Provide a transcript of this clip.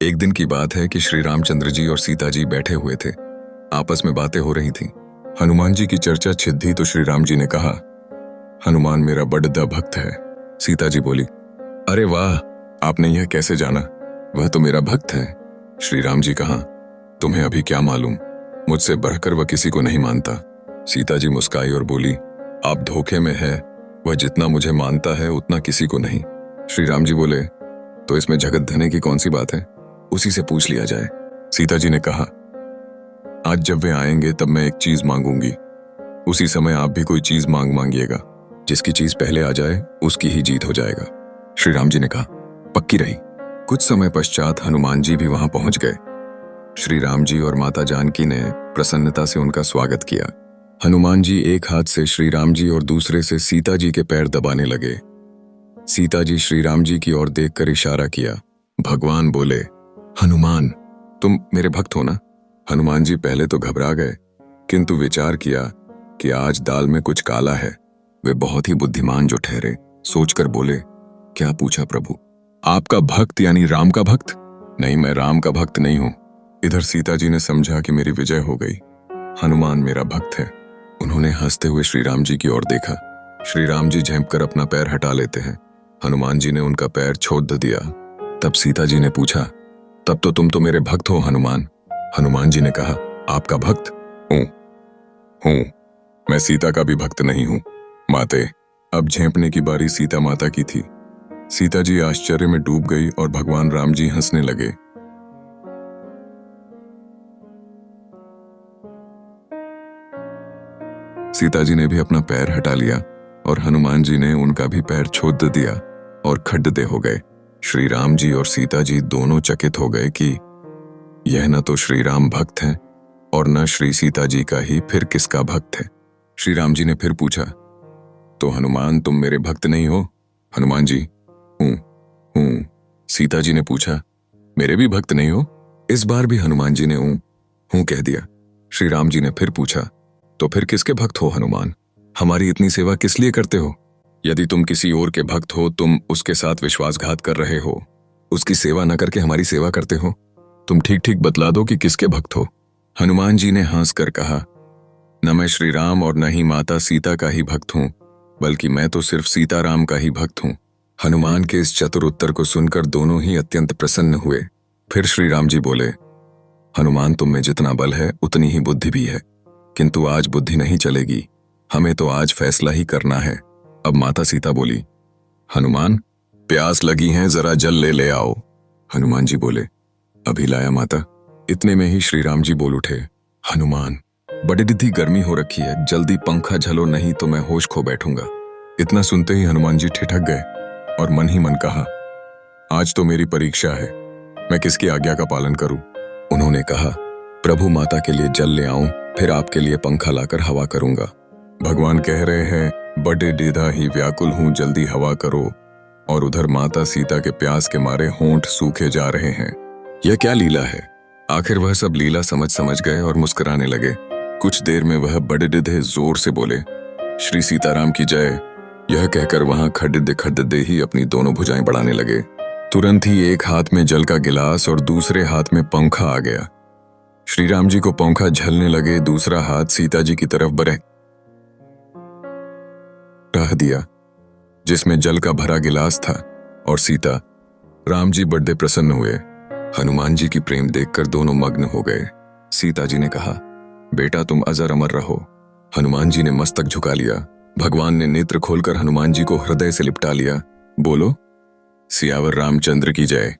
एक दिन की बात है कि श्री रामचंद्र जी और सीता जी बैठे हुए थे। आपस में बातें हो रही थीं। हनुमान जी की चर्चा छिद्दी तो श्री राम जी ने कहा, हनुमान मेरा बड़ा भक्त है। सीता जी बोली, अरे वाह, आपने यह कैसे जाना? वह तो मेरा भक्त है। श्री राम जी कहा, तुम्हें अभी क्या मालूम, मुझसे बढ़कर वह किसी को नहीं मानता। सीता जी मुस्काई और बोली, आप धोखे में है, वह जितना मुझे मानता है उतना किसी को नहीं। श्री राम जी बोले, तो इसमें झगड़ धने की कौन सी बात है, उसी से पूछ लिया जाए। सीता जी ने कहा, आज जब वे आएंगे तब मैं एक चीज मांगूंगी, उसी समय आप भी कोई चीज मांगिएगा। जिसकी चीज पहले आ जाए उसकी ही जीत हो जाएगा। श्री राम जी ने कहा, पक्की रही। कुछ समय पश्चात हनुमान जी भी वहां पहुंच गए। श्री राम जी और माता जानकी ने प्रसन्नता से उनका स्वागत किया। हनुमान जी एक हाथ से श्री राम जी और दूसरे से सीता जी के पैर दबाने लगे। सीता जी श्री राम जी की ओर देखकर इशारा किया। भगवान बोले, हनुमान, तुम मेरे भक्त हो ना? हनुमान जी पहले तो घबरा गए, किंतु विचार किया कि आज दाल में कुछ काला है। वे बहुत ही बुद्धिमान जो ठहरे, सोचकर बोले, क्या पूछा प्रभु? आपका भक्त यानी राम का भक्त? नहीं, मैं राम का भक्त नहीं हूं। इधर सीता जी ने समझा कि मेरी विजय हो गई, हनुमान मेरा भक्त है। उन्होंने हंसते हुए श्री राम जी की ओर देखा। श्री राम जी झेंप कर अपना पैर हटा लेते हैं। हनुमान जी ने उनका पैर छोड़ दिया। तब सीता जी ने पूछा, तब तो तुम तो मेरे भक्त हो हनुमान? हनुमान जी ने कहा, आपका भक्त हूं, मैं सीता का भी भक्त नहीं हूं। माते, अब झेंपने की बारी सीता माता की थी। सीता जी आश्चर्य में डूब गई और भगवान राम जी हंसने लगे। सीता जी ने भी अपना पैर हटा लिया और हनुमान जी ने उनका भी पैर छोड़ दिया और खड्डे हो गए। श्री राम जी और सीता जी दोनों चकित हो गए कि यह न तो श्री राम भक्त हैं और न श्री सीता जी का ही फिर किसका भक्त है। श्री राम जी ने फिर पूछा, तो हनुमान तुम मेरे भक्त नहीं हो? हनुमान जी, हूं। सीता जी ने पूछा, मेरे भी भक्त नहीं हो? इस बार भी हनुमान जी ने हूं कह दिया। श्री राम जी ने फिर पूछा, तो फिर किसके भक्त हो हनुमान? हमारी इतनी सेवा किस लिए करते हो? यदि तुम किसी और के भक्त हो, तुम उसके साथ विश्वासघात कर रहे हो। उसकी सेवा न करके हमारी सेवा करते हो। तुम ठीक ठीक बतला दो कि किसके भक्त हो। हनुमान जी ने हंसकर कहा, न मैं श्री राम और न ही माता सीता का ही भक्त हूं, बल्कि मैं तो सिर्फ सीताराम का ही भक्त हूं। हनुमान के इस चतुर उत्तर को सुनकर दोनों ही अत्यंत प्रसन्न हुए। फिर श्री राम जी बोले, हनुमान, तुम में जितना बल है उतनी ही बुद्धि भी है, किंतु आज बुद्धि नहीं चलेगी, हमें तो आज फैसला ही करना है। अब माता सीता बोली, हनुमान, प्यास लगी है, जरा जल ले आओ। हनुमान जी बोले, अभी लाया माता। इतने में ही श्री राम जी बोल उठे, हनुमान, बड़ी दिद्दी गर्मी हो रखी है, जल्दी पंखा झलो, नहीं तो मैं होश खो बैठूंगा। इतना सुनते ही हनुमान जी ठिठक गए और मन ही मन कहा, आज तो मेरी परीक्षा है, मैं किसकी आज्ञा का पालन करूं? उन्होंने कहा, प्रभु माता के लिए जल ले आऊं, फिर आपके लिए पंखा लाकर हवा करूंगा। भगवान कह रहे हैं, बड़े डिधा ही व्याकुल हूं, जल्दी हवा करो। और उधर माता सीता के प्यास के मारे होंठ सूखे जा रहे हैं। यह क्या लीला है? आखिर वह सब लीला समझ गए और मुस्कुराने लगे। कुछ देर में वह बड़े डिधे जोर से बोले, श्री सीताराम की जय। यह कहकर वहां खड्डे ही अपनी दोनों भुजाएं बढ़ाने लगे। तुरंत ही एक हाथ में जल का गिलास और दूसरे हाथ में पंखा आ गया। श्री राम जी को पंखा झलने लगे, दूसरा हाथ सीता जी की तरफ बढ़ाह दिया, जिसमें जल का भरा गिलास था, और सीता राम जी बड़े प्रसन्न हुए। हनुमान जी की प्रेम देखकर दोनों मग्न हो गए। सीता जी ने कहा, बेटा तुम अजर अमर रहो। हनुमान जी ने मस्तक झुका लिया। भगवान ने नेत्र खोलकर हनुमान जी को हृदय से लिपटा लिया। बोलो, सियावर रामचंद्र की जय।